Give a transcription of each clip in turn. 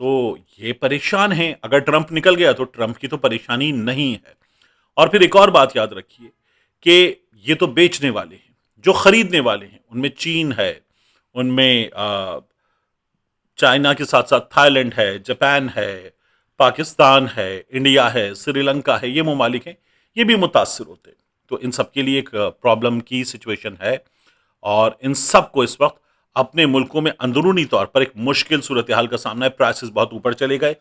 تو یہ پریشان ہیں. اگر ٹرمپ نکل گیا تو ٹرمپ کی تو پریشانی نہیں ہے. اور پھر ایک اور بات یاد رکھیے کہ یہ تو بیچنے والے ہیں، جو خریدنے والے ہیں ان میں چین ہے، ان میں چائنا کے ساتھ ساتھ تھائی لینڈ ہے، جاپان ہے، پاکستان ہے، انڈیا ہے، سری لنکا ہے، یہ ممالک ہیں، یہ بھی متاثر ہوتے ہیں. تو ان سب کے لیے ایک پرابلم کی سچویشن ہے، اور ان سب کو اس وقت اپنے ملکوں میں اندرونی طور پر ایک مشکل صورتحال کا سامنا ہے. پرائسز بہت اوپر چلے گئے.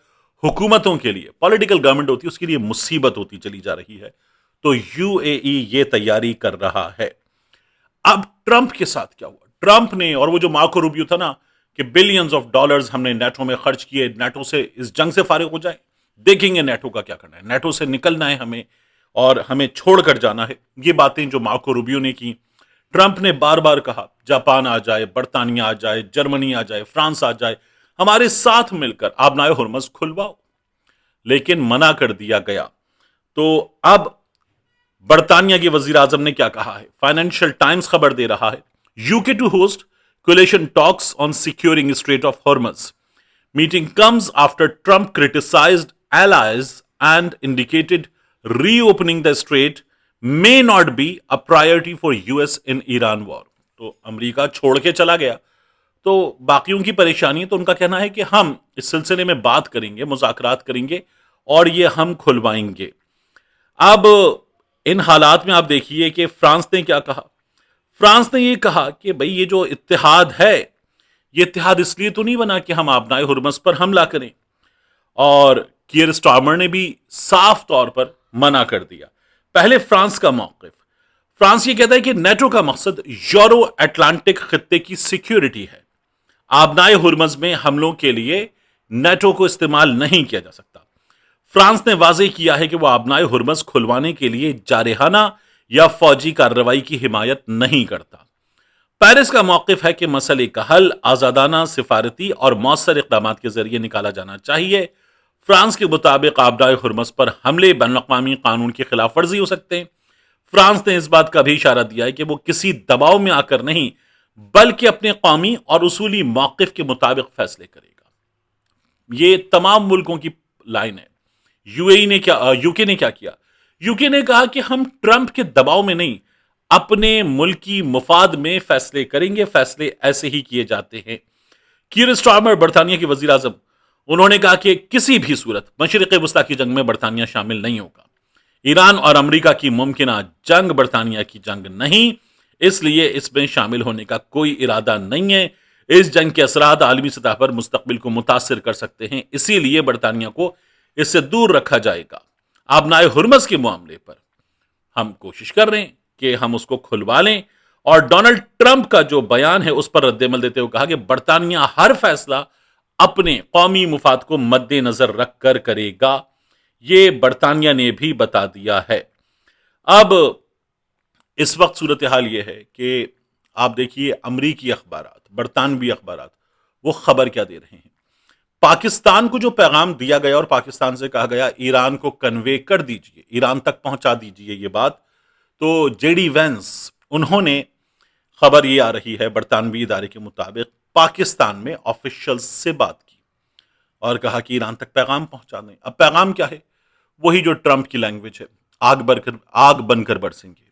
حکومتوں کے لیے، پولیٹیکل گورنمنٹ ہوتی ہے، اس کے لیے مصیبت ہوتی چلی جا رہی ہے. تو یو اے ای یہ تیاری کر رہا ہے. اب ٹرمپ کے ساتھ کیا ہوا؟ ٹرمپ نے، اور وہ جو مارکو روبیو تھا نا کہ بلینز آف ڈالرز ہم نے نیٹو میں خرچ کیے، نیٹو سے اس جنگ سے فارغ ہو جائے، دیکھیں گے نیٹو کا کیا کرنا ہے، نیٹو سے نکلنا ہے ہمیں اور ہمیں چھوڑ کر جانا ہے. یہ باتیں جو مارکو روبیو نے کی. ٹرمپ نے بار بار کہا جاپان آ جائے، برطانیہ آ جائے، جرمنی آ جائے، فرانس آ جائے، ہمارے ساتھ مل کر آبنائے ہرمز کھلواؤ، لیکن منع کر دیا گیا. تو اب برطانیہ کے وزیر اعظم نے کیا کہا ہے؟ فائنینشیل ٹائمز خبر دے رہا ہے U K to host coalition talks on securing Strait of Hormuz. Meeting comes after Trump criticized allies and indicated reopening the strait may not be a priority for US in Iran war. تو امریکہ چھوڑ کے چلا گیا تو باقیوں کی پریشانی ہے، تو ان کا کہنا ہے کہ ہم اس سلسلے میں بات کریں گے، مذاکرات کریں گے اور یہ ہم کھلوائیں گے. اب ان حالات میں آپ دیکھیے کہ فرانس نے کیا کہا. فرانس نے یہ کہا کہ بھئی یہ جو اتحاد ہے، یہ اتحاد اس لیے تو نہیں بنا کہ ہم آبنائے ہرمز پر حملہ کریں. اور کیئر سٹارمر نے بھی صاف طور پر منع کر دیا. پہلے فرانس کا موقف. فرانس یہ کہتا ہے کہ نیٹو کا مقصد یورو اٹلانٹک خطے کی سیکیورٹی ہے. آبنائے ہرمز میں حملوں کے لیے نیٹو کو استعمال نہیں کیا جا سکتا. فرانس نے واضح کیا ہے کہ وہ آبنائے ہرمز کھلوانے کے لیے جارحانہ یا فوجی کارروائی کی حمایت نہیں کرتا. پیرس کا موقف ہے کہ مسئلے کا حل آزادانہ، سفارتی اور مؤثر اقدامات کے ذریعے نکالا جانا چاہیے. فرانس کے مطابق آبنائے ہرمز پر حملے بین الاقوامی قانون کی خلاف ورزی ہو سکتے ہیں. فرانس نے اس بات کا بھی اشارہ دیا ہے کہ وہ کسی دباؤ میں آ کر نہیں، بلکہ اپنے قومی اور اصولی موقف کے مطابق فیصلے کرے گا. یہ تمام ملکوں کی لائن ہے. یو کے نے کیا کیا؟ یو کے نے کہا کہ ہم ٹرمپ کے دباؤ میں نہیں، اپنے ملکی مفاد میں فیصلے کریں گے. فیصلے ایسے ہی کیے جاتے ہیں. کیئر سٹارمر برطانیہ کے وزیر اعظم، انہوں نے کہا کہ کسی بھی صورت مشرق وسطی کی جنگ میں برطانیہ شامل نہیں ہوگا. ایران اور امریکہ کی ممکنہ جنگ برطانیہ کی جنگ نہیں، اس لیے اس میں شامل ہونے کا کوئی ارادہ نہیں ہے. اس جنگ کے اثرات عالمی سطح پر مستقبل کو متاثر کر سکتے ہیں، اسی لیے برطانیہ کو اس سے دور رکھا جائے گا. آبنائے ہرمز کے معاملے پر ہم کوشش کر رہے ہیں کہ ہم اس کو کھلوا لیں. اور ڈونلڈ ٹرمپ کا جو بیان ہے اس پر رد عمل دیتے ہوئے کہا کہ برطانیہ ہر فیصلہ اپنے قومی مفاد کو مد نظر رکھ کر کرے گا. یہ برطانیہ نے بھی بتا دیا ہے. اب اس وقت صورتحال یہ ہے کہ آپ دیکھیے امریکی اخبارات، برطانوی اخبارات، وہ خبر کیا دے رہے ہیں. پاکستان کو جو پیغام دیا گیا اور پاکستان سے کہا گیا ایران کو کنوے کر دیجئے، ایران تک پہنچا دیجئے یہ بات. تو جے ڈی وینس، انہوں نے، خبر یہ آ رہی ہے برطانوی ادارے کے مطابق، پاکستان میں آفیشل سے بات کی اور کہا کہ ایران تک پیغام پہنچا دیں. اب پیغام کیا ہے؟ وہی جو ٹرمپ کی لینگویج ہے، آگ بن کر برسیں گے،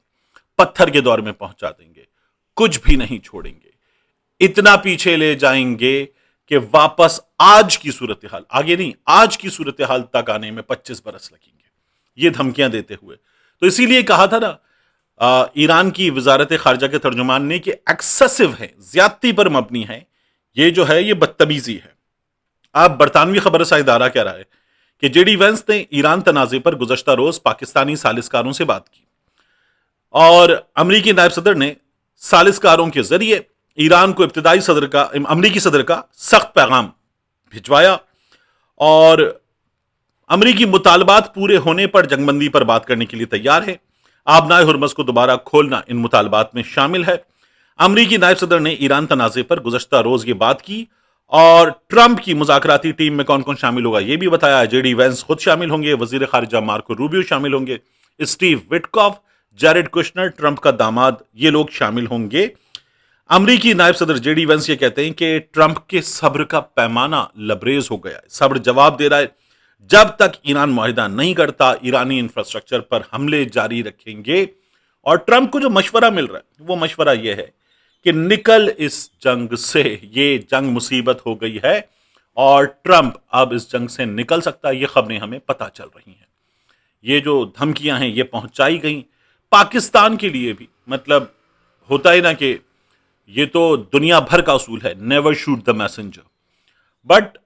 پتھر کے دور میں پہنچا دیں گے، کچھ بھی نہیں چھوڑیں گے، اتنا پیچھے لے جائیں گے کہ واپس آج کی صورتحال، آگے نہیں، آج کی صورتحال تک آنے میں 25 برس لگیں گے. یہ دھمکیاں دیتے ہوئے. تو اسی لیے کہا تھا نا ایران کی وزارت خارجہ کے ترجمان نے کہ ایکسیسو ہے، زیادتی پر مبنی ہے، یہ جو ہے یہ بدتمیزی ہے. اب برطانوی خبر رساں ادارہ کہہ رہا ہے کہ جے ڈی وینس نے ایران تنازع پر گزشتہ روز پاکستانی ثالثکاروں سے بات کی اور امریکی نائب صدر نے ثالثکاروں کے ذریعے ایران کو امریکی صدر کا سخت پیغام بھجوایا اور امریکی مطالبات پورے ہونے پر جنگ بندی پر بات کرنے کے لیے تیار ہے. آبنائے ہرمز کو دوبارہ کھولنا ان مطالبات میں شامل ہے. امریکی نائب صدر نے ایران تنازع پر گزشتہ روز یہ بات کی اور ٹرمپ کی مذاکراتی ٹیم میں کون کون شامل ہوگا یہ بھی بتایا. جے ڈی وینس خود شامل ہوں گے، وزیر خارجہ مارکو روبیو شامل ہوں گے، اسٹیو وٹکاف، جیریڈ کشنر ٹرمپ کا داماد، یہ لوگ شامل ہوں گے. امریکی نائب صدر جے ڈی وینس یہ کہتے ہیں کہ ٹرمپ کے صبر کا پیمانہ لبریز ہو گیا ہے، صبر جواب دے رہا ہے، جب تک ایران معاہدہ نہیں کرتا ایرانی انفراسٹرکچر پر حملے جاری رکھیں گے۔ اور ٹرمپ کو جو مشورہ مل رہا ہے وہ مشورہ یہ ہے کہ نکل اس جنگ سے، یہ جنگ مصیبت ہو گئی ہے اور ٹرمپ اب اس جنگ سے نکل سکتا ہے۔ یہ خبریں ہمیں پتہ چل رہی ہیں، یہ جو دھمکیاں ہیں یہ پہنچائی گئیں پاکستان کے لیے بھی، مطلب ہوتا ہے نا کہ یہ تو دنیا بھر کا اصول ہے، never shoot the messenger, but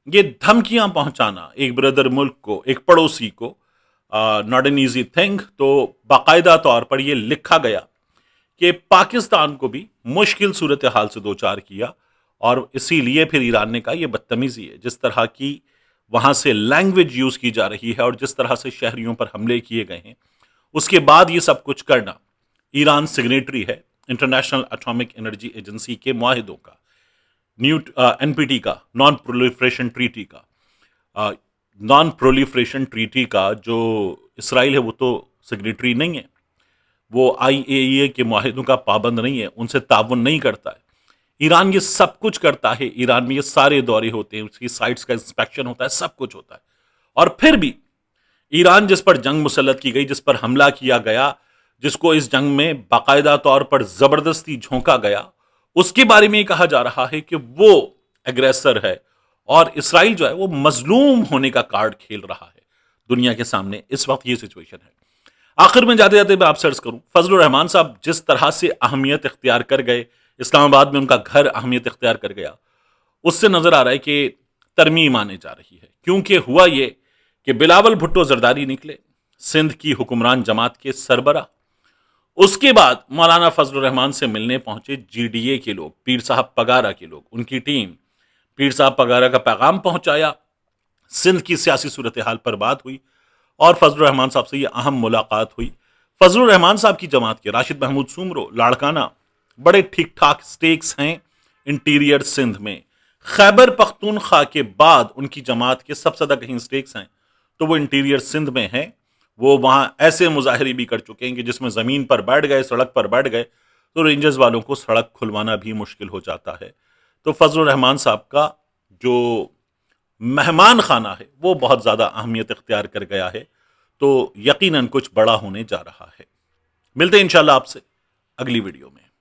یہ دھمکیاں پہنچانا ایک بردر ملک کو، ایک پڑوسی کو، ناٹ این ایزی تھنگ۔ تو باقاعدہ طور پر یہ لکھا گیا کہ پاکستان کو بھی مشکل صورتحال سے دوچار کیا، اور اسی لیے پھر ایران نے کہا یہ بدتمیزی ہے، جس طرح کی وہاں سے لینگویج یوز کی جا رہی ہے اور جس طرح سے شہریوں پر حملے کیے گئے ہیں، اس کے بعد یہ سب کچھ کرنا۔ ایران سگنیٹری ہے انٹرنیشنل اٹامک انرجی ایجنسی کے معاہدوں کا، این پی ٹی کا، نان پرولیفریشن ٹریٹی کا۔ نان پرولیفریشن ٹریٹی کا جو اسرائیل ہے وہ تو سگنیٹری نہیں ہے، وہ آئی اے ای اے کے معاہدوں کا پابند نہیں ہے، ان سے تعاون نہیں کرتا ہے۔ ایران یہ سب کچھ کرتا ہے، ایران میں یہ سارے دورے ہوتے ہیں، اس کی سائٹس کا انسپیکشن ہوتا ہے، سب کچھ ہوتا ہے، اور پھر بھی ایران جس پر جنگ مسلط کی گئی، جس پر حملہ کیا گیا، جس کو اس جنگ میں باقاعدہ طور پر زبردستی جھونکا گیا، اس کے بارے میں یہ کہا جا رہا ہے کہ وہ ایگریسر ہے، اور اسرائیل جو ہے وہ مظلوم ہونے کا کارڈ کھیل رہا ہے دنیا کے سامنے۔ اس وقت یہ سچویشن ہے۔ آخر میں جاتے جاتے میں آپ سے عرض کروں، فضل الرحمان صاحب جس طرح سے اہمیت اختیار کر گئے، اسلام آباد میں ان کا گھر اہمیت اختیار کر گیا، اس سے نظر آ رہا ہے کہ ترمیم آنے جا رہی ہے، کیونکہ ہوا یہ کہ بلاول بھٹو زرداری نکلے سندھ کی حکمران جماعت کے سربراہ، اس کے بعد مولانا فضل الرحمان سے ملنے پہنچے جی ڈی اے کے لوگ، پیر صاحب پگارا کے لوگ، ان کی ٹیم، پیر صاحب پگارا کا پیغام پہنچایا، سندھ کی سیاسی صورتحال پر بات ہوئی، اور فضل الرحمان صاحب سے یہ اہم ملاقات ہوئی۔ فضل الرحمان صاحب کی جماعت کے راشد محمود سومرو، لاڑکانہ، بڑے ٹھیک ٹھاک سٹیکس ہیں انٹیریئر سندھ میں۔ خیبر پختونخوا کے بعد ان کی جماعت کے سب سے زیادہ کہیں سٹیکس ہیں تو وہ انٹیریئر سندھ میں ہیں۔ وہ وہاں ایسے مظاہرے بھی کر چکے ہیں کہ جس میں زمین پر بیٹھ گئے، سڑک پر بیٹھ گئے تو رینجرز والوں کو سڑک کھلوانا بھی مشکل ہو جاتا ہے۔ تو فضل الرحمان صاحب کا جو مہمان خانہ ہے وہ بہت زیادہ اہمیت اختیار کر گیا ہے، تو یقیناً کچھ بڑا ہونے جا رہا ہے۔ ملتے ہیں انشاءاللہ آپ سے اگلی ویڈیو میں۔